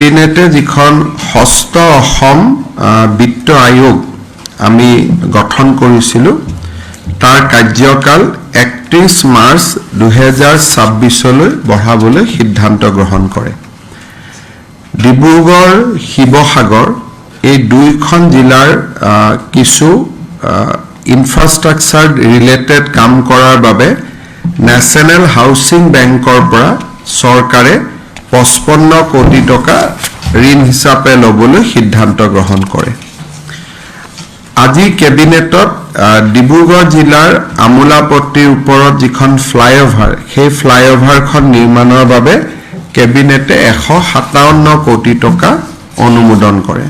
কেবিনেটে যিখন ষষ্ঠ অসম বিত্ত আয়োগ আমি গঠন কৰিছিলোঁ তাৰ কাৰ্যকাল 31 মাৰ্চ 2026 লৈ বঢ়াবলৈ সিদ্ধান্ত গ্ৰহণ কৰে। ডিব্ৰুগড় শিৱসাগৰ এই দুইখন জিলাৰ কিছু ইনফ্ৰাষ্ট্ৰাকচাৰ ৰিলেটেড কাম কৰাৰ বাবে নেশ্যনেল হাউচিং বেংকৰ পৰা চৰকাৰে 55 কোটি টকা ঋণ হিচাপে ল'বলৈ সিদ্ধান্ত গ্ৰহণ কৰে। আজি কেবিনেটত ডিব্ৰুগড় জিলাৰ আমোলাপট্টিৰ ওপৰত যিখন ফ্লাইঅভাৰ সেই ফ্লাইঅভাৰখন নিৰ্মাণৰ বাবে কেবিনেটে 157 কোটি টকা অনুমোদন কৰে।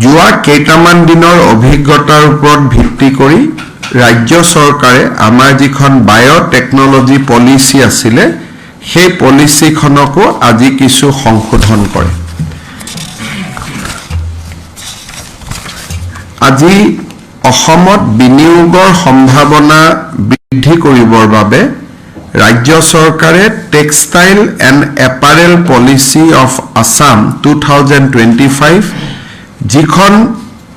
যোৱা কেইটামান দিনৰ অভিজ্ঞতাৰ ওপৰত ভিত্তি কৰি ৰাজ্য চৰকাৰে আমাৰ যিখন বায়'টেকনলজি পলিচি আছিলে সেই পলিচিখনকো আজি কিছু সংশোধন কৰে। আজি অসমত বিনিয়োগৰ সম্ভাৱনা বৃদ্ধি কৰিবৰ বাবে ৰাজ্য চৰকাৰে textile and apparel policy of Assam 2025 যিখন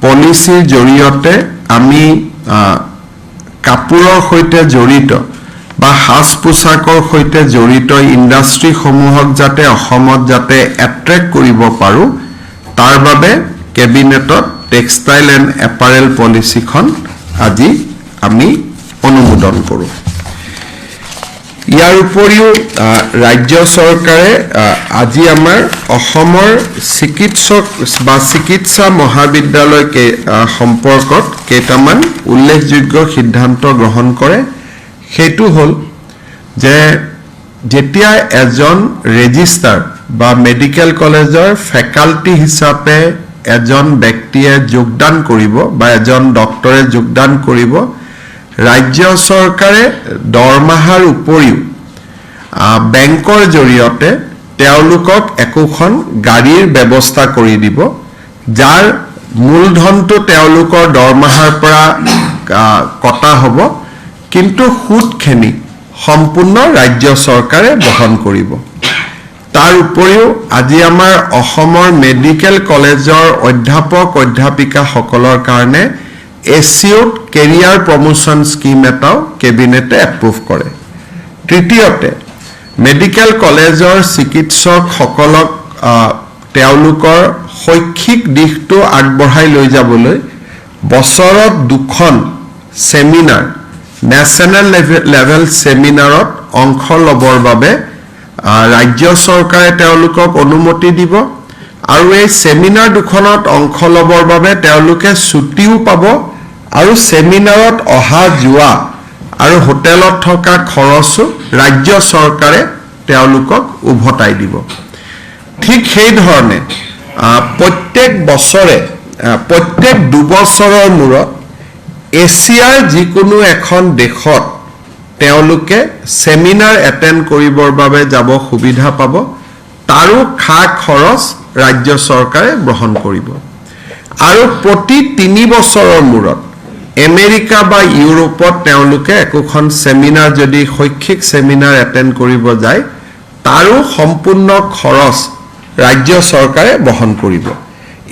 পলিচিৰ জৰিয়তে আমি কাপোৰৰ সৈতে জড়িত বা সাজ পোছাকৰ সৈতে জড়িত ইণ্ডাষ্ট্ৰীসমূহক যাতে অসমত যাতে এট্ৰেক্ট কৰিব পাৰোঁ তাৰ বাবে কেবিনেটত টেক্সটাইল এণ্ড এপাৰেল পলিচিখন আজি আমি অনুমোদন কৰোঁ। ইয়াৰ উপৰিও ৰাজ্য চৰকাৰে আজি আমাৰ অসমৰ চিকিৎসক বা চিকিৎসা মহাবিদ্যালয় সম্পৰ্কত কেইটামান উল্লেখযোগ্য সিদ্ধান্ত গ্ৰহণ কৰে। সেইটো হ'ল যে যেতিয়া এজন ৰেজিষ্ট্ৰাৰ বা মেডিকেল কলেজৰ ফেকাল্টি হিচাপে এজন ব্যক্তিয়ে যোগদান কৰিব বা এজন ডক্টৰে যোগদান কৰিব ৰাজ্য চৰকাৰে দৰমহাৰ উপৰিও বেংকৰ জৰিয়তে তেওঁলোকক একোখন গাড়ীৰ ব্যৱস্থা কৰি দিব যাৰ মূলধনটো তেওঁলোকৰ দৰমহাৰ পৰা কটা হ'ব কিন্তু সুদখিনি সম্পূৰ্ণ ৰাজ্য চৰকাৰে বহন কৰিব। তাৰ উপৰিও আজি আমাৰ অসমৰ মেডিকেল কলেজৰ অধ্যাপক অধ্যাপিকাসকলৰ কাৰণে এচিউট কেৰিয়াৰ প্ৰমোশ্যন স্কিম এটাও কেবিনেটে এপ্ৰুভ কৰে। তৃতীয়তে মেডিকেল কলেজৰ চিকিৎসকসকলক তেওঁলোকৰ শৈক্ষিক দিশটো আগবঢ়াই লৈ যাবলৈ বছৰত 2খন ছেমিনাৰ নেশ্যনেল লেভেল ছেমিনাৰত অংশ ল'বৰ বাবে ৰাজ্য চৰকাৰে তেওঁলোকক অনুমতি দিব আৰু এই ছেমিনাৰ দুখনত অংশ ল'বৰ বাবে তেওঁলোকে ছুটিও পাব আৰু ছেমিনাৰত অহা যোৱা আৰু হোটেলত থকা খৰচো ৰাজ্য চৰকাৰে তেওঁলোকক উভতাই দিব। ঠিক সেই ধৰণে প্ৰত্যেক বছৰে প্ৰত্যেক 2 বছৰৰ মূৰত এছিয়াৰ যিকোনো এখন দেশত তেওঁলোকে ছেমিনাৰ এটেণ্ড কৰিবৰ বাবে যাব সুবিধা পাব তাৰো খা খৰচ ৰাজ্য চৰকাৰে গ্ৰহণ কৰিব আৰু প্ৰতি 3 বছৰৰ মূৰত আমেৰিকা বা ইউৰোপত তেওঁলোকে একোখন ছেমিনাৰ যদি শৈক্ষিক ছেমিনাৰ এটেণ্ড কৰিব যায় তাৰো সম্পূৰ্ণ খৰচ ৰাজ্য চৰকাৰে বহন কৰিব।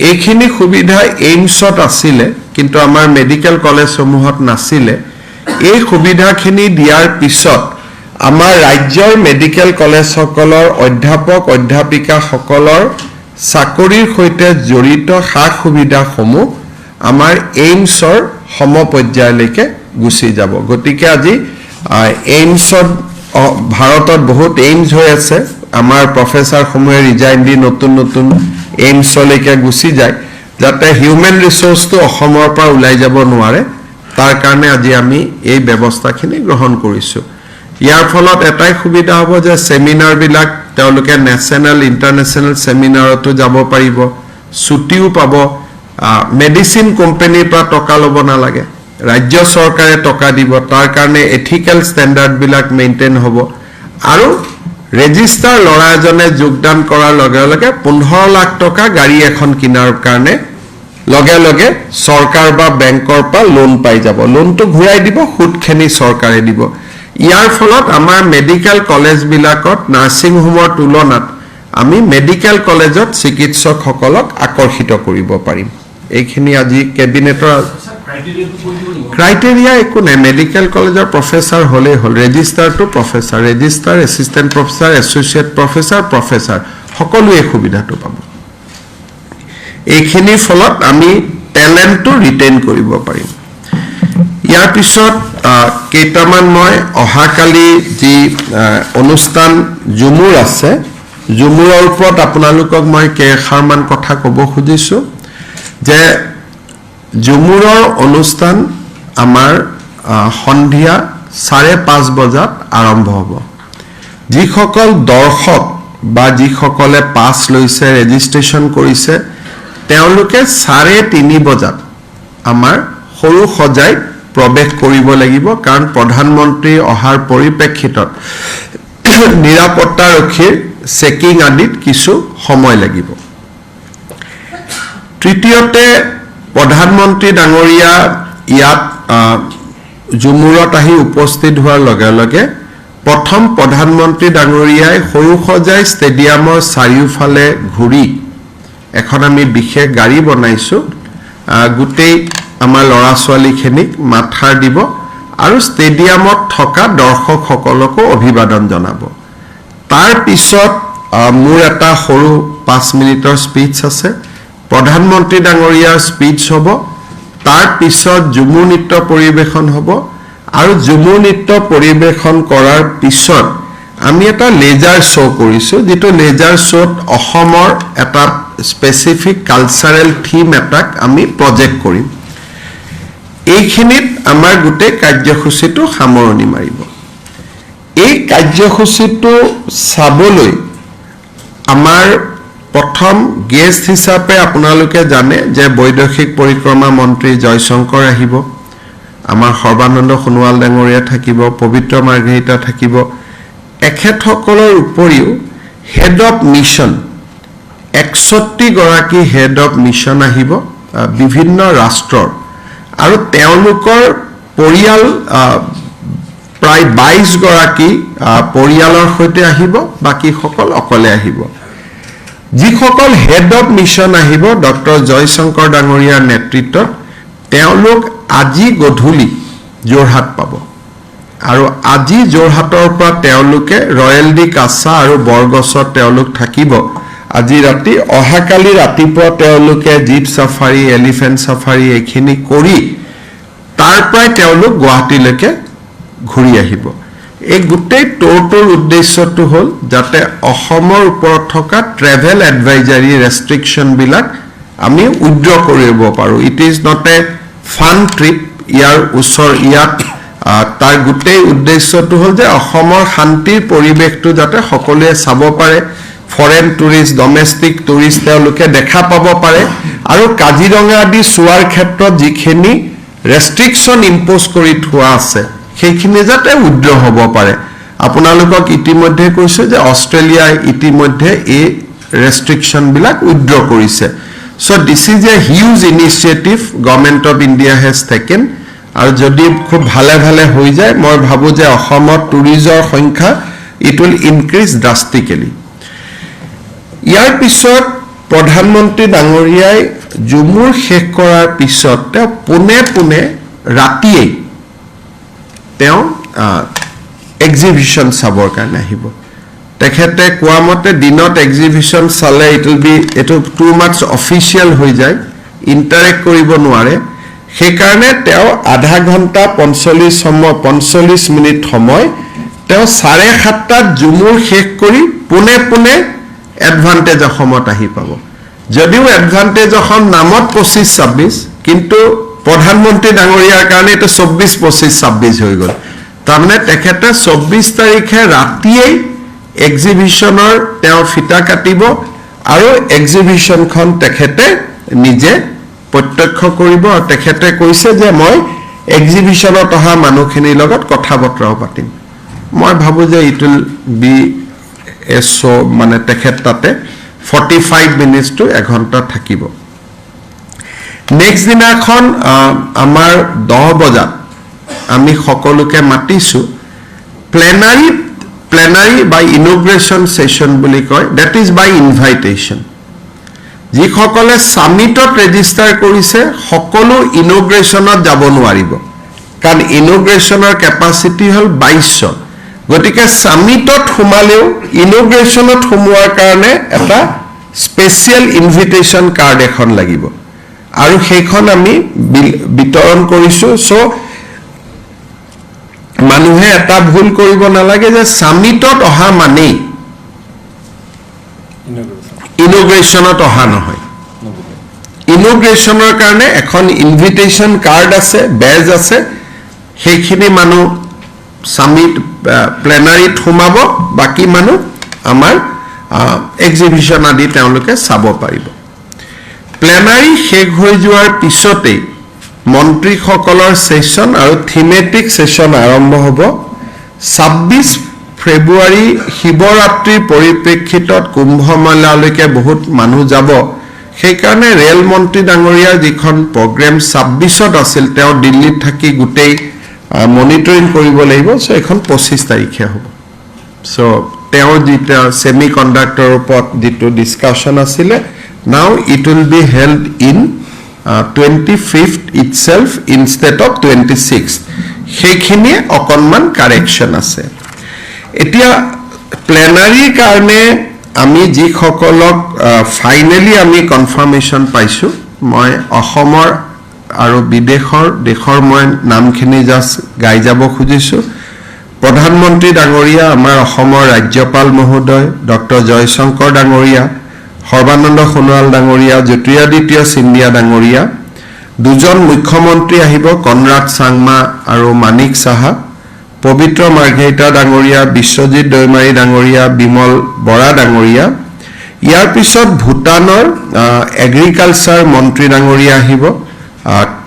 এইখিনি সুবিধা এইমছত আছিলে কিন্তু আমাৰ মেডিকেল কলেজসমূহত নাছিলে। এই সুবিধাখিনি দিয়াৰ পিছত আমাৰ ৰাজ্যৰ মেডিকেল কলেজসকলৰ অধ্যাপক অধ্যাপিকাসকলৰ চাকৰিৰ সৈতে জড়িত সা সুবিধাসমূহ আমাৰ এইমছৰ সমপৰ্যায়লৈকে গুচি যাব। গতিকে আজি এইমছত ভাৰতত বহুত এইমছ হৈ আছে। আমাৰ প্ৰফেচাৰসমূহে ৰিজাইন দি নতুন নতুন এইমছলৈকে গুচি যায় যাতে হিউমেন ৰিচোৰ্চটো অসমৰ পৰা ওলাই যাব নোৱাৰে তাৰ কাৰণে আজি আমি এই ব্যৱস্থাখিনি গ্ৰহণ কৰিছোঁ। ইয়াৰ ফলত এটাই সুবিধা হ'ব যে ছেমিনাৰবিলাক তেওঁলোকে নেশ্যনেল ইণ্টাৰনেশ্যনেল ছেমিনাৰতো যাব পাৰিব, ছুটিও পাব, মেডিচিন কোম্পানীৰ পৰা টকা ল'ব নালাগে, ৰাজ্য চৰকাৰে টকা দিব, তাৰ কাৰণে এথিকেল ষ্টেণ্ডাৰ্ডবিলাক মেইনটেইন হ'ব আৰু ৰেজিষ্টাৰ ল'ৰা এজনে যোগদান কৰাৰ লগে লগে 15 লাখ টকা গাড়ী এখন কিনাৰ কাৰণে লগে লগে চৰকাৰ বা বেংকৰ পৰা লোন পাই যাব। লোনটো ঘূৰাই দিব, সুদখিনি চৰকাৰে দিব। ইয়াৰ ফলত আমাৰ মেডিকেল কলেজবিলাকত নাৰ্ছিং হোমৰ তুলনাত আমি মেডিকেল কলেজত চিকিৎসকসকলক আকৰ্ষিত কৰিব পাৰিম এইখিনি আজি কেবিনেটৰ ক্ৰাইটেৰিয়া একো নাই মেডিকেল কলেজৰ প্ৰফেসৰ হলে হল registrar to professor registrar assistant professor associate professor সকলোৱে সুবিধাটো পাব এইখিনি ফলত আমি ট্যালেন্টটো ৰিটেইন কৰিব পাৰিম ইয়াৰ পিছত কেইটামান মই অহাকালি যি অনুষ্ঠান জুমুৰ আছে জুমুৰৰ ওপৰত আপোনালোকক মই কেইখাৰমান কথা ক'ব খুজিছো যে জুমুৰৰ অনুষ্ঠান আমাৰ সন্ধিয়া 5:30 বজাত আৰম্ভ হ'ব যিসকল দৰ্শক বা যিসকলে পাছ লৈছে ৰেজিষ্ট্ৰেচন কৰিছে তেওঁলোকে 3:30 বজাত আমাৰ সৰু সজাই প্ৰৱেশ কৰিব লাগিব কাৰণ প্ৰধানমন্ত্ৰী অহাৰ পৰিপ্ৰেক্ষিতত নিৰাপত্তাৰক্ষীৰ চেকিং আদিত কিছু সময় লাগিব তৃতীয়তে প্ৰধানমন্ত্ৰী ডাঙৰীয়া ইয়াত জুমুৰত আহি উপস্থিত হোৱাৰ লগে লগে প্ৰথম প্ৰধানমন্ত্ৰী ডাঙৰীয়াই সৰু সজাই ষ্টেডিয়ামৰ চাৰিওফালে ঘূৰি এখন আমি বিশেষ গাড়ী বনাইছো গুটেই আমাৰ লৰা ছোৱালীখিনিক মাথাৰ দিব আৰু ষ্টেডিয়ামত থকা দৰ্শকসকলকো অভিবাদন জনাব তাৰ পিছত মোৰ এটা সৰু 5 মিনিটৰ স্পিচ আছে প্ৰধানমন্ত্ৰী ডাঙৰীয়াৰ স্পিচ হ'ব তাৰ পিছত ঝুমুৰ নৃত্য পৰিবেশন হ'ব আৰু ঝুমুৰ নৃত্য পৰিবেশন কৰাৰ পিছত আমি এটা লেজাৰ শো কৰিছো যেটো লেজাৰ শোত অসমৰ এটা স্পেসিফিক কালচাৰেল থিম এটাক আমি প্ৰজেক্ট কৰিম এইখিনিত আমাৰ গুটে কাৰ্যসূচীটো সামৰণি মাৰিব এই কাৰ্যসূচীটো চাবলৈ আমাৰ প্ৰথম গেষ্ট হিচাপে আপোনালোকে জানে যে বৈদেশিক পৰিক্ৰমা মন্ত্ৰী জয়শংকৰ আহিব আমাৰ সৰ্বানন্দ সোণোৱাল ডাঙৰীয়া থাকিব পবিত্ৰ মাৰ্ঘেৰিটা থাকিব এখেতসকলৰ উপৰিও হেড অফ মিছন 61 গৰাকী হেড অফ মিছন আহিব বিভিন্ন ৰাষ্ট্ৰৰ আৰু তেওঁলোকৰ পৰিয়াল প্ৰায় 22 গৰাকী পৰিয়ালৰ সৈতে আহিব বাকি সকল অকলে আহিব যিসকল হেড অফ মিছন আহিব ডক্টৰ জয়শংকৰ ডাঙৰীয়াৰ নেতৃত্বত তেওঁলোক আজি গধূলি জোৰহাট পাব আৰু আজি জোৰহাটৰ পৰা তেওঁলোকে ৰয়েল ডি কাছা আৰু বৰগছত তেওঁলোক থাকিব আজি ৰাতি অহাকালি ৰাতিপুৱা তেওঁলোকে জীপ সাফাৰী এলিফেন্ট সাফাৰী এখিনি কৰি তাৰ পৰাই তেওঁলোক গুৱাহাটীলৈকে ঘূৰি আহিব এই গুটেই টুৰটোৰ উদ্দেশ্যটো হ'ল যাতে অসমৰ ওপৰত থকা ট্ৰেভেল এডভাইজাৰী ৰেষ্ট্ৰিকশন বিলাক আমি উইথড্ৰ কৰিব পাৰো it is not a fun trip ইয়াৰ উছৰ ইয়াত তাৰ গুটেই উদ্দেশ্যটো হ'ল যে অসমৰ শান্তিৰ পৰিবেশটো যাতে সকলোৱে চাব পাৰে ফৰেন টুৰিষ্ট ডমেষ্টিক টুৰিষ্ট তেওঁলোকে দেখা পাব পাৰে আৰু কাজিৰঙা আদি চোৱাৰ ক্ষেত্ৰত যিখিনি ৰেষ্ট্ৰিকশন ইম্পোজ কৰি থোৱা আছে সেইখিনি যাতে উইথড্ৰ হ'ব পাৰে আপোনালোকক ইতিমধ্যে কৈছো যে অষ্ট্ৰেলিয়া ইতিমধ্যে এই ৰেষ্ট্ৰিকশন বিলাক উইথড্ৰ কৰিছে so this is a huge initiative government of India has taken আৰু যদি খুব ভালে ভালে হৈ যায় মই ভাবো যে অসমত টুৰিজৰ সংখ্যা ইট উইল ইনক্ৰিজ ড্ৰাস্টিকেলি ইয়াৰ পিছত প্ৰধানমন্ত্ৰী ডাঙৰীয়াই জুমুৰ শেষ কৰাৰ পিছত তেওঁ পুনে ৰাতিয়ে তেওঁ এক্সিবিশন চাবৰ কাৰণে আহিব তেখেতে কোৱামতে দিনত এক্সিবিশন চালে ইট উইল বি এটো টু মাচ অফিচিয়াল হৈ যায় ইন্টাৰেক্ট কৰিব নোৱাৰে সেই কাৰণে তেওঁ আধা ঘণ্টা 45 মিনিট সময় তেওঁ 7:30 জুমুৰ শেষ কৰি পুনে এডভান্টেজ অসমত আহি পাব যদিও এডভান্টেজ অসম নামত 25-26 কিন্তু প্ৰধানমন্ত্ৰী ডাঙৰীয়াৰ কাৰণে এটা 24-25-26 হৈ গ'ল তাৰমানে তেখেতে 24 তাৰিখে ৰাতিয়ে এক্সিবিশনৰ তেওঁ ফিটা কাটিব আৰু এক্সিবিশনখন তেখেতে নিজে প্ৰত্যক্ষ কৰিব আৰু তেখেতে কৈছে যে মই এক্সিবিশনত অহা মানুহখিনিৰ লগত কথা বতৰাও পাতিম মই ভাবো যে ইট উইল বি এ শো মানে তেখেত তাতে 45 মিনিটস টু 1 ঘণ্টা থাকিব নেক্সট দিনাখন আমাৰ 10 বজাত আমি সকলোকে মাতিছো প্লেনাৰীত প্লেনাৰী বা ইনগ্ৰেশ্যন সেশন বুলি কয় that is by invitation যিসকলে সামিটত ৰেজিষ্টাৰ কৰিছে সকলো ইনগ্ৰেশ্যনত যাব নোৱাৰিব কাৰণ ইনগ্ৰেশ্যনৰ কেপাসিটি হল 2200 গতিকে সামিটত সোমালেও ইনগ্ৰেশ্যনত সোমোৱাৰ কাৰণে এটা স্পেশাল ইনভিটেশন কাৰ্ড এখন লাগিব আৰু সেইখন আমি বিতৰণ কৰিছো সো মানুহে এটা ভুল কৰিব নালাগে যে সামিটত অহা মানে ইনগ্ৰেশ্যনত অহা নহয় ইনগ্ৰেশ্যনৰ কাৰণে এখন ইনভিটেশন কাৰ্ড আছে বেজ আছে সেইখিনি মানুহ সামিট প্লেনাৰীত সোমাব বাকি মানুহ আমাৰ এক্সিবিশন আদি তেওঁলোকে চাব পাৰিব প্লেনাৰী শেষ হৈ যোৱাৰ পিছতে মন্ত্ৰীসকলৰ সেশন আৰু থিমেটিক সেশন আৰম্ভ হ'ব 26 ফেব্ৰুৱাৰী শিৱৰাত্ৰিৰ পৰিপ্ৰেক্ষিতত কুম্ভমেলালৈকে বহুত মানুহ যাব সেইকাৰণে ৰেল মন্ত্ৰী ডাঙৰীয়াৰ যিখন প্ৰগ্ৰাম 26ত আছিল তেওঁ দিল্লীত থাকি গুটেই মনিটৰিং কৰিব লাগিব সো এখন 25 তাৰিখে হ'ব সো তেওঁ যেটা সেমিকন্ডাক্টৰ ওপৰত যেটো ডিসকাশন আছিল now it will be held in 25th itself instead of 26th সেইখিনি অকনমান কাৰেকশন আছে এতিয়া প্লেনাৰীৰ কাৰণে আমি যি সকলক ফাইনালি আমি কনফাৰ্মেশন পাইছো মই অসমৰ আৰু দেশৰ মই নামখিনি জাস্ট গাই যাব খুজিছো প্ৰধানমন্ত্ৰী ডাঙৰীয়া আমাৰ অসমৰ ৰাজ্যপাল মহোদয় ডক্টৰ জয়শংকৰ ডাঙৰীয়া সৰ্বানন্দ সোণোৱাল ডাঙৰীয়া জ্যোতিৰাদিত্য সিন্ধিয়া ডাঙৰীয়া দুজন মুখ্যমন্ত্ৰী আহিব কনৰাড সাংমা আৰু মানিক সাহা পবিত্ৰ মাৰ্ঘেৰিটা ডাঙৰীয়া বিশ্বজিৎ দৈমাৰী ডাঙৰীয়া বিমল বৰা ডাঙৰীয়া ইয়াৰ পিছত ভূটানৰ এগ্ৰিকালচাৰ মন্ত্ৰী ডাঙৰীয়া আহিব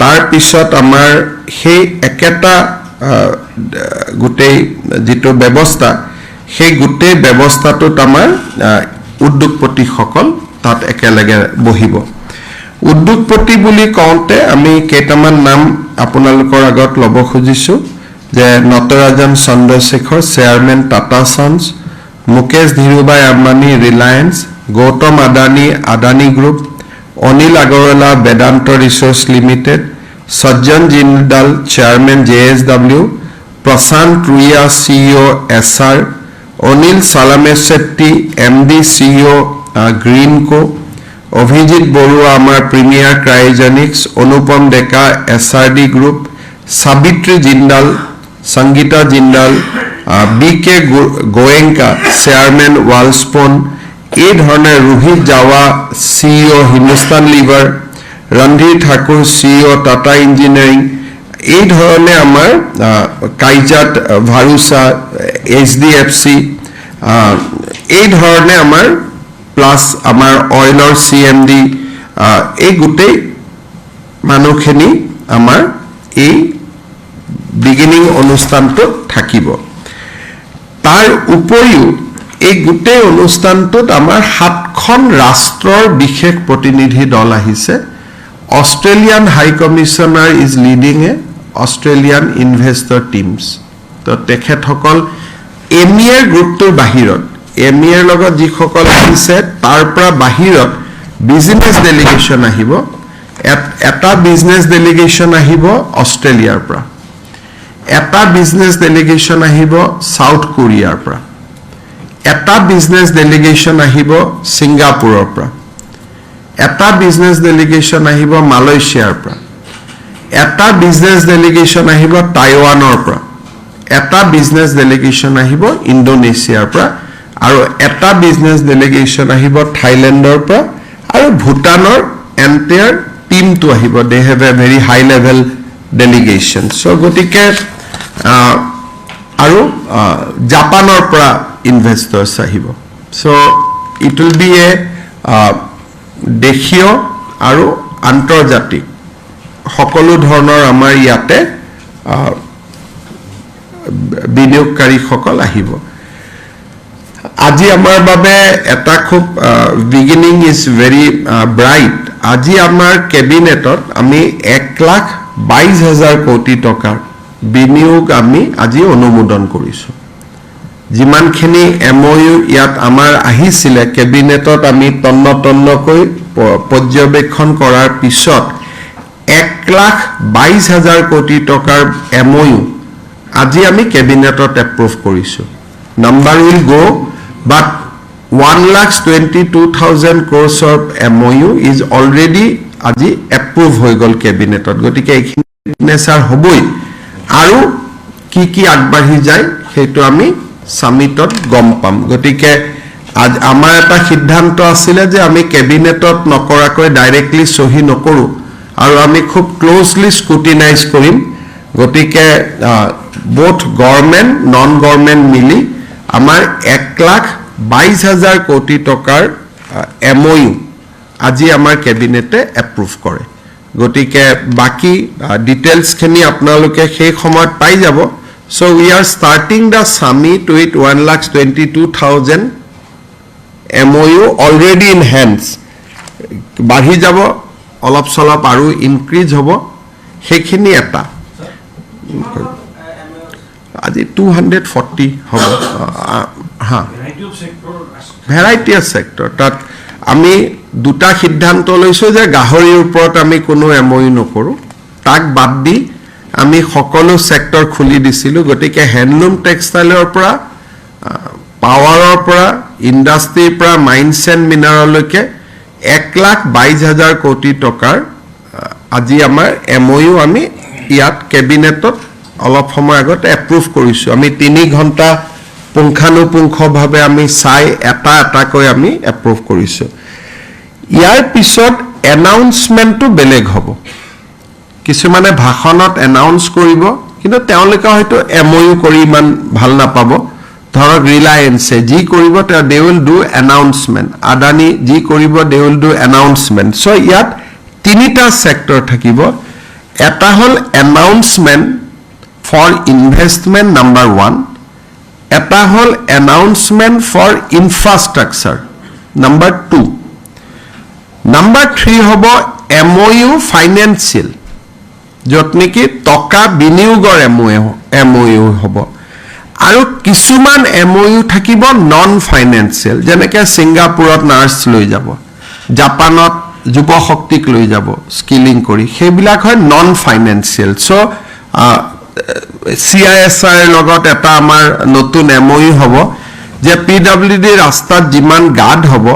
তাৰ পিছত আমাৰ সেই একেটা গুটেই যেটো ব্যৱস্থা সেই গুটেই ব্যৱস্থাটোত আমাৰ উদ্যোগপতিসকল তাত একেলগে বহিব উদ্যোগপতি বুলি কওঁতে আমি কেইটামান নাম আপোনালোকৰ আগত লব খুজিছো যে Natarajan Chandrasekhar chairman Tata sons Mukesh Dhirubhai Ambani Reliance Gautam Adani group Anil Agarwal Vedanta resource limited Sajjan Jindal chairman JSW Prashant Ruia CEO SR Anil Salame Shetty MD CEO Greenko Abhijit Barua আমাৰ premier cryogenics Anupam Deka SRD group Savitri Jindal Sangeeta Jindal BK Goenka chairman Welspun এই ধৰণে Rohit Jawa CEO Hindustan lever Randhir Thakur CEO Tata engineering এই ধৰণে আমাৰ কাইজাত ভাৰুসা HDFC এই ধৰণে আমাৰ প্লাস আমাৰ অইলৰ CMD এই গুটেই মানুহখিনি আমাৰ এই বিগিনিং অনুষ্ঠানটোত থাকিব তাৰ উপৰিও এই গুটেই অনুষ্ঠানটোত আমাৰ 7খন ৰাষ্ট্ৰৰ বিশেষ প্ৰতিনিধি দল আহিছে Australian high commissioner is leading a Australian investor teams তো তেখেতসকল এমিয়াৰ গ্ৰুপটোৰ বাহিৰত এমিয়াৰ লগত যিসকল আহিছে তাৰ পৰা বাহিৰত বিজনেছ ডেলিগেশ্যন আহিব এটা বিজনেছ ডেলিগেশ্যন আহিব অষ্ট্ৰেলিয়াৰ পৰা এটা বিজনেছ ডেলিগেশ্যন আহিব সাউথ কোৰিয়াৰ পৰা এটা বিজনেছ ডেলিগেশ্যন আহিব সিংগাপুৰৰ পৰা এটা বিজনেছ ডেলিগেশ্যন আহিব মালয়েছিয়াৰ পৰা এটা বিজনেছ ডেলিগেশ্যন আহিব টাইৱানৰ পৰা এটা বিজনেছ ডেলিগেশ্যন আহিব ইণ্ডোনেছিয়াৰ পৰা আৰু এটা বিজনেছ ডেলিগেশ্যন আহিব থাইলেণ্ডৰ পৰা আৰু ভূটানৰ এন্টায়াৰ টিমটো আহিব they have a very high level delegation so গতিকে আৰু জাপানৰ পৰা ইনভেষ্টৰ্ছ আহিব so it will be a দেশীয় আৰু আন্তৰ্জাতিক সকলো ধৰণৰ আমাৰ ইয়াতে বিনিয়োগকাৰীসকল আহিব আজি আমাৰ বাবে এটা খুব বিগিনিং ইজ ভেৰি ব্ৰাইট আজি আমাৰ কেবিনেটত আমি 1,22,000 কোটি টকাৰ বিনিয়োগ আমি আজি অনুমোদন কৰিছো যিমানখিনি MOU ইয়াত আমাৰ আহিছিলে কেবিনেটত আমি তন্নকৈ পৰ্যবেক্ষণ কৰাৰ পিছত 1,22,000 কোটি টকাৰ MOU আজি আমি কেবিনেটত এপ্ৰুভ কৰিছো number will go but 1,22,000 crores of MOU is already আজি এপ্ৰুভ হৈ গল কেবিনেটত গতিকে এইখিনি নেচাৰ হ'বই আৰু কি আগবাঢ়ি যায় সেইটো আমি সামিটত গম পাম গতিকে আজ আমাৰ এটা সিদ্ধান্ত আছিল যে আমি কেবিনেটত নকৰাকৈ ডাইৰেক্টলি সহি নকৰো আৰু আমি খুব ক্লোজলি স্ক্ৰুটিনাইজ কৰিম গতিকে both government non government মিলি আমাৰ 1,22,000 কোটি টকাৰ MOU আজি আমাৰ কেবিনেটে এপ্ৰুভ কৰে গতিকে বাকি ডিটেইলছ খিনি আপোনালোকে সেই সময়ত পাই যাব so we are starting the summit with 1,22,000 MOU already in hands বাঢ়ি যাব অলপ সলপ আৰু ইনক্ৰিজ হ'ব সেইখিনি এটা আজি 240 হ'ব হা ভ্যাৰাইটি অফ সেক্টৰ তাত আমি দুটা সিদ্ধান্ত লৈছো যে গাহৰিৰ ওপৰত আমি কোনো MOU নকৰো তাক বাদ দি আমি সকলো সেক্টৰ খুলি দিছিলো গতিকে হ্যান্ডলুম টেক্সটাইলৰ পৰা পাৱাৰৰ পৰা ইন্ডাষ্ট্ৰিৰ পৰা মাইন্স এণ্ড মিনাৰেললৈকে 1,22,000 কোটি টকাৰ আজি আমাৰ MOU আমি ইয়াত কেবিনেটত অলপ সময় আগতে এপ্ৰুভ কৰিছো আমি 3 ঘণ্টা পুংখানুপুংখভাৱে আমি চাই এটাকৈ আমি এপ্ৰুভ কৰিছো ইয়াৰ পিছত এনাউন্সমেন্টটো বেলেগ হ'ব কিছুমানে ভাষণত এনাউন্স কৰিব কিন্তু তেওঁলোকে হয়তো MOU কৰি ইমান ভাল নাপাব ধৰক ৰিলায়েন্সে যি কৰিব they will do announcement Adani যি কৰিব they will do announcement so ইয়াত তিনিটা সেক্টৰ থাকিব এটা হল এনাউন্সমেন্ট ফৰ ইনভেষ্টমেন্ট নাম্বাৰ 1 এটা হল announcement for infrastructure number 2 number 3 হ'ব MOU ফাইনেন্সিয়েল যত নেকি টকা বিনিয়োগৰ MOU হ'ব আৰু কিছুমান MOU থাকিব নন ফাইনেন্সিয়েল যেনেকৈ সিঙ্গাপুৰত নাৰ্স লৈ যাব জাপানত যুৱ শক্তিক লৈ যাব স্কিলিং কৰি সেইবিলাক হয় নন ফাইনেন্সিয়েল সো CISR লগত এটা আমাৰ নতুন MOU হ'ব যে PWD ৰাস্তাত যিমান গাড হ'ব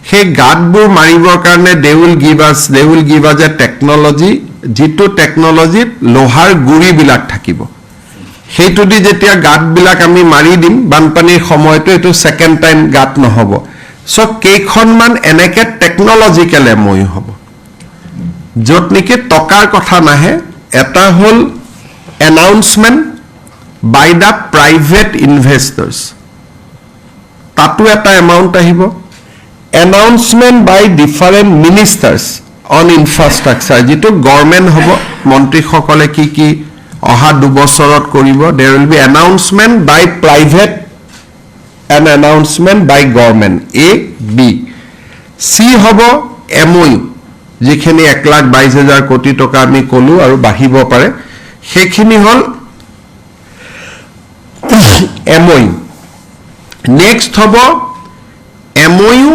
সেই গাডবোৰ মাৰিবৰ কাৰণে they will give us a technology যিটো টেকনলজিত লোহাৰ গুৰি বিলাক থাকিব সেইটো দি যেতিয়া গাড বিলাক আমি মাৰি দিম বানপানীৰ সময়টো এটো সেকেন্ড টাইম গাড নহব সো কেইখনমান এনেকে টেকনলজিক্যাল MOU হ'ব যত নেকি টকাৰ কথা নাহে এটা হল announcement by the private investors তাতো এটা এমাউন্ট আহিব announcement by different ministers on infrastructure যেটো গভর্নমেন্ট হ'ব মন্ত্ৰী সকলে কি অহা 2 বছৰত কৰিব there will be announcement by private and announcement by government A B C হ'ব MOU যেখিনি 1,22,000 কোটি টকা আমি কলো আৰু বাঢ়িব পাৰে সেইখিনি হল MOU নেক্সট হ'ব MOU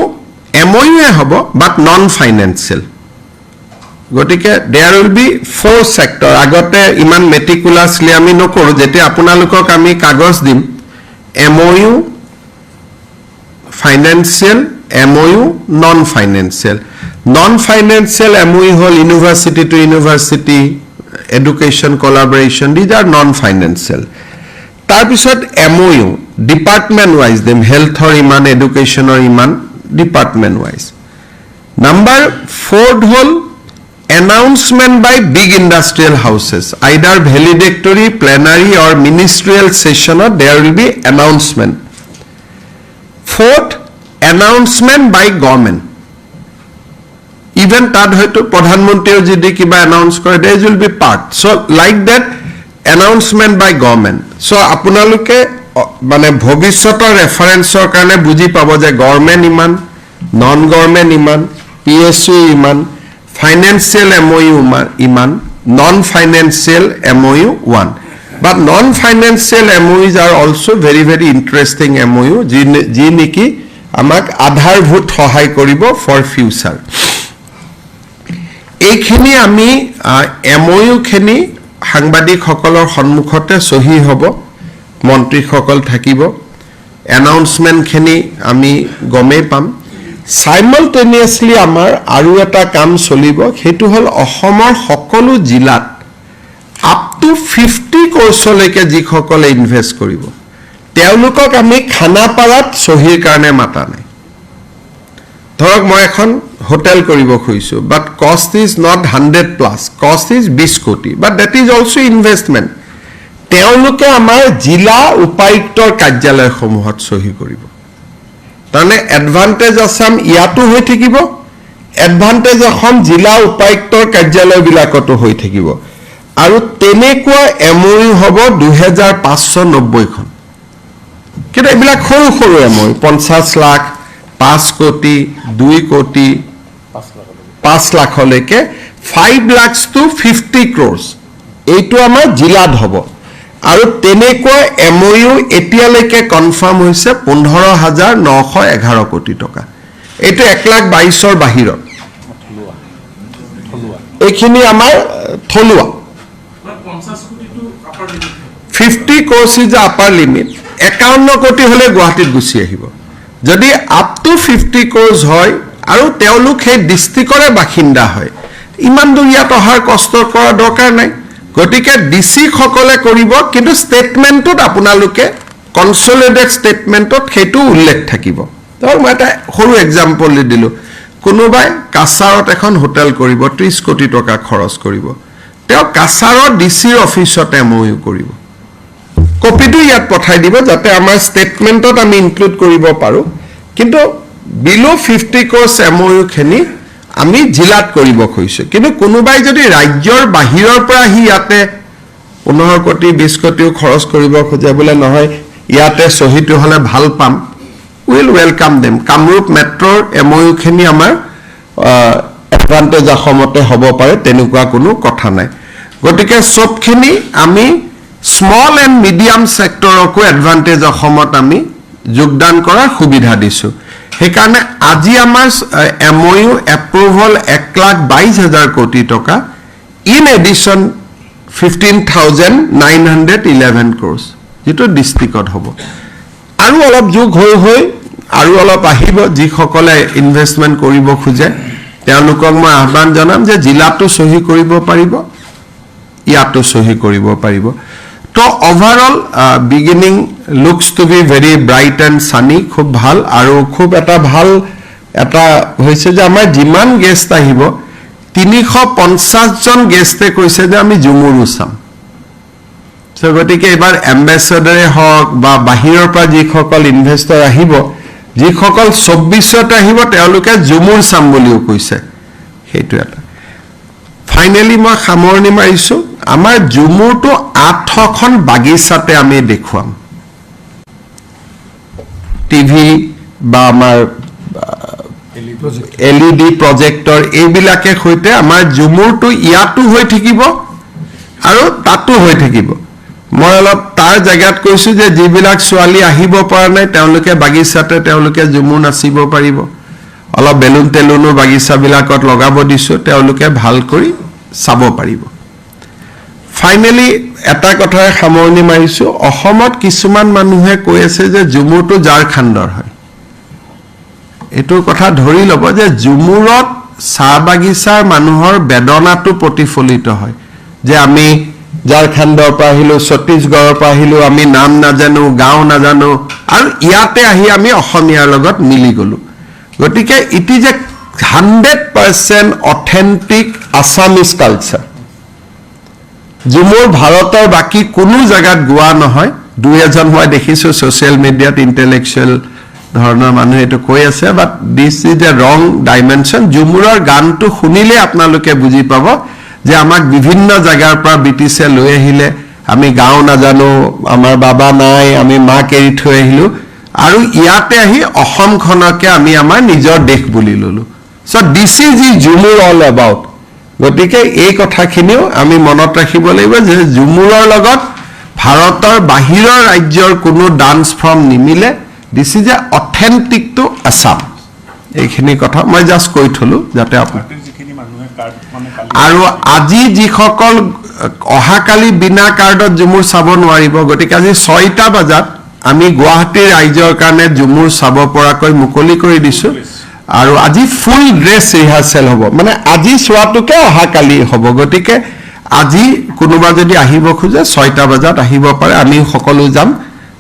হ'ব but non financial গতিকে there will be 4 sector আগতে ইমান meticulously আমি নকৰো যেতিয়া আপোনালোকক আমি কাগজ দিম MOU financial MOU non financial MOU hall university to university education collaboration these are non financial tar pisot MOU department wise them health or iman education or iman department wise number 4 hol announcement by big industrial houses either valedictory plenary or ministerial session or there will be announcement 4th announcement by government even tad hoyto pradhan montriyo jodi kiba announce kore there will be part so like that announcement by government so apunaluke mane bhovishotor reference or karone buji pabo je government iman non government iman PSU iman financial MOU iman non financial MOU 1 But non-financial MOUs are also very, very interesting MOU, যি নেকি আমাক আধাৰভূত সহায় কৰিব for future. এইখিনি আমি MOUখিনি সাংবাদিকসকলৰ সন্মুখতে সহি হ'ব, মন্ত্ৰীসকল থাকিব, এনাউন্সমেণ্টখিনি আমি গমেই পাম. Simultaneously আমাৰ আৰু এটা কাম চলিব, সেইটো হ'ল অসমৰ সকলো জিলাত up to 50 কোৰ্ছলৈকে যিসকলে ইনভেষ্ট কৰিব তেওঁলোকক আমি খানাপাৰাত সহিৰ কাৰণে মাতা নাই. ধৰক মই এখন হোটেল কৰিব খুজিছোঁ, বাট কষ্ট ইজ নট 100+, কষ্ট ইজ 20 কোটি, বাট দেট ইজ অলছো ইনভেষ্টমেণ্ট. তেওঁলোকে আমাৰ জিলা উপায়ুক্তৰ কাৰ্যালয়সমূহত সহি কৰিব. তাৰমানে এডভান্টেজ আছাম ইয়াতো হৈ থাকিব, এডভান্টেজ অসম জিলা উপায়ুক্তৰ কাৰ্যালয়বিলাকতো হৈ থাকিব. আৰু তেনেকুৱা MOU হ'ব 2590খন. কিন্তু এইবিলাক সৰু সৰু MOU, 50 লাখ, 5 কোটি, 2 কোটি, 5 লাখলৈকে, 5 lakhs to 50 crores এইটো আমাৰ জিলাত হ'ব. আৰু তেনেকুৱা MOU এতিয়ালৈকে কনফাৰ্ম হৈছে 15,911 কোটি টকা. এইটো 1,22,000 বাহিৰত, এইখিনি আমাৰ থলুৱা. 50 crores is the upper limit. 51 কোটি হলে গুৱাহাটীত গুচি আহিব. যদি আপ টু 50 crores হয় আৰু তেওঁলোক সেই ডিষ্ট্ৰিক্টৰে বাসিন্দা হয়, ইমান দূৰ ইয়াত অহাৰ কষ্ট কৰা দৰকাৰ নাই. গতিকে ডিসি সকলে কৰিব, কিন্তু ষ্টেটমেন্টত আপোনালোকে কনসলিডেটেড ষ্টেটমেন্টত সেইটো উল্লেখ থাকিব. ধৰক মই এটা সৰু এক্সাম্পল দিলোঁ, কোনোবাই কাছাৰত এখন হোটেল কৰিব, 30 কোটি টকা খৰচ কৰিব, তেওঁ কাছাৰৰ ডিচিৰ অফিচত MOU কৰিব, কপিটো ইয়াত পঠাই দিব যাতে আমাৰ ষ্টেটমেন্টত আমি ইনক্লুড কৰিব পাৰোঁ. কিন্তু বিলো 50 crores MOUখিনি আমি জিলাত কৰিব খুজিছোঁ. কিন্তু কোনোবাই যদি ৰাজ্যৰ বাহিৰৰ পৰা আহি ইয়াতে 15 কোটি 20 কোটিও খৰচ কৰিব খোজে, বোলে নহয় ইয়াতে সহিটো হ'লে ভাল পাম, উইল ৱেলকাম দেম. কামৰূপ মেট্ৰৰ MOUখিনি আমাৰ এডভান্টেজ অসমতে হ'ব পাৰে, তেনেকুৱা কোনো কথা নাই. গতিকে সবখিনি আমি স্মল এণ্ড মিডিয়াম সেক্টৰকো এডভান্টেজ অসমত আমি যোগদান কৰাৰ সুবিধা দিছোঁ. সেইকাৰণে আজি আমাৰ MOU এপ্ৰুভল 1,22,000 কোটি টকা, ইন এডিশ্যন 15,911 crores যিটো ডিষ্ট্ৰিক্টত হ'ব. আৰু অলপ যোগ হৈ আৰু অলপ আহিব. যিসকলে ইনভেষ্টমেণ্ট কৰিব খোজে তেওঁলোকক মই আহ্বান জনাম যে জিলাটো সহি কৰিব পাৰিব, ইয়াতো সহি কৰিব পাৰিব. তো overall beginning looks to be very bright and sunny, খুব ভাল. আৰু খুব এটা ভাল এটা হৈছে যে আমাৰ যিমান গেষ্ট আহিব 350 জন গেষ্টে কৈছে যে আমি জুমুৰো চাম. গতিকে এইবাৰ এম্বেছাডৰে হওক বা বাহিৰৰ পৰা যিসকল ইনভেষ্টৰ আহিব, যিসকল 24ত আহিব তেওঁলোকে জুমুৰ চাম বুলিও কৈছে. সেইটো এটা. ফাইনেলি মই সামৰণি মাৰিছোঁ, আমাৰ জুমুৰটো 8খন বাগিচাতে আমি দেখুৱাম. টিভি বা আমাৰ LED প্ৰজেক্টৰ এইবিলাকে সৈতে আমাৰ জুমুৰটো ইয়াতো হৈ থাকিব আৰু তাতো হৈ থাকিব. মই অলপ তাৰ জেগাত কৈছোঁ যে যিবিলাক ছোৱালী আহিব পৰা নাই তেওঁলোকে বাগিচাতে তেওঁলোকে জুমুৰ নাচিব পাৰিব. অলপ বেলুন তেলুনো বাগিচাবিলাকত লগাব দিছোঁ, তেওঁলোকে ভাল কৰি চাব পাৰিব. ফাইনেলি এটা কথাৰে সামৰণি মাৰিছোঁ, অসমত কিছুমান মানুহে কৈ আছে যে জুমুৰটো ঝাৰখণ্ডৰ হয়. এইটো কথা ধৰি ল'ব যে জুমুৰত চাহ বাগিচাৰ মানুহৰ বেদনাটো প্ৰতিফলিত হয় যে আমি ঝাৰখণ্ডৰ পৰা আহিলোঁ, ছত্তীশগড়ৰ পৰা আহিলোঁ, আমি নাম নাজানো, গাঁও নাজানো, আৰু ইয়াতে আহি আমি অসমীয়াৰ লগত মিলি গ'লোঁ. গতিকে it is a 100% authentic Assamese culture. Jhumur ভাৰতৰ বাকী কোনো জেগাত গোৱা নহয়. দুই এজন মই দেখিছোঁ ছ'চিয়েল মিডিয়াত ইণ্টেলেকচুৱেল ধৰণৰ মানুহে এইটো কৈ আছে, বাট দিছ ইজ এ ৰং ডাইমেনশ্যন. জুমুৰৰ গানটো শুনিলে আপোনালোকে বুজি পাব যে আমাক বিভিন্ন জেগাৰ পৰা ব্ৰিটিছে লৈ আহিলে, আমি গাঁও নাজানো, আমাৰ বাবা নাই, আমি মাক এৰি থৈ আহিলোঁ, আৰু ইয়াতে আহি অসমখনকে আমি আমাৰ নিজৰ দেশ বুলি ল'লোঁ. চ' দিছ ইজ ই জুমুৰ অল এবাউট. গতিকে এই কথাখিনিও আমি মনত ৰাখিব লাগিব যে জুমুৰৰ লগত ভাৰতৰ বাহিৰৰ ৰাজ্যৰ কোনো ডান্স ফৰ্ম নিমিলে this is a authentic to Assam এইখিনি কথা মই জাষ্ট কৈ থলো যাতে আৰু আজি যিসকল অহাকালি বিনা কাৰ্ডত ঝুমুৰ চাব নোৱাৰিব গতিকে আজি 6টা বজাত আমি গুৱাহাটীৰ ৰাইজৰ কাৰণে ঝুমুৰ চাব পৰাকৈ মুকলি কৰি দিছো আৰু আজি ফুল ড্ৰেছ ৰিহাৰ্চেল হ'ব মানে আজি চোৱাটোকে অহাকালি হ'ব গতিকে আজি কোনোবা যদি আহিব খোজে 6টা বজাত আহিব পাৰে আমি সকলো যাম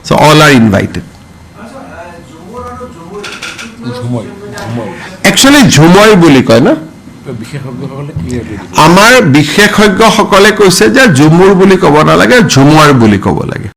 so all are invited actually Jhumoi বুলি কয় না আমাৰ বিশেষজ্ঞসকলে কৈছে যে ঝুমুৰ বুলি ক'ব নালাগে ঝুমুৰ বুলি ক'ব লাগে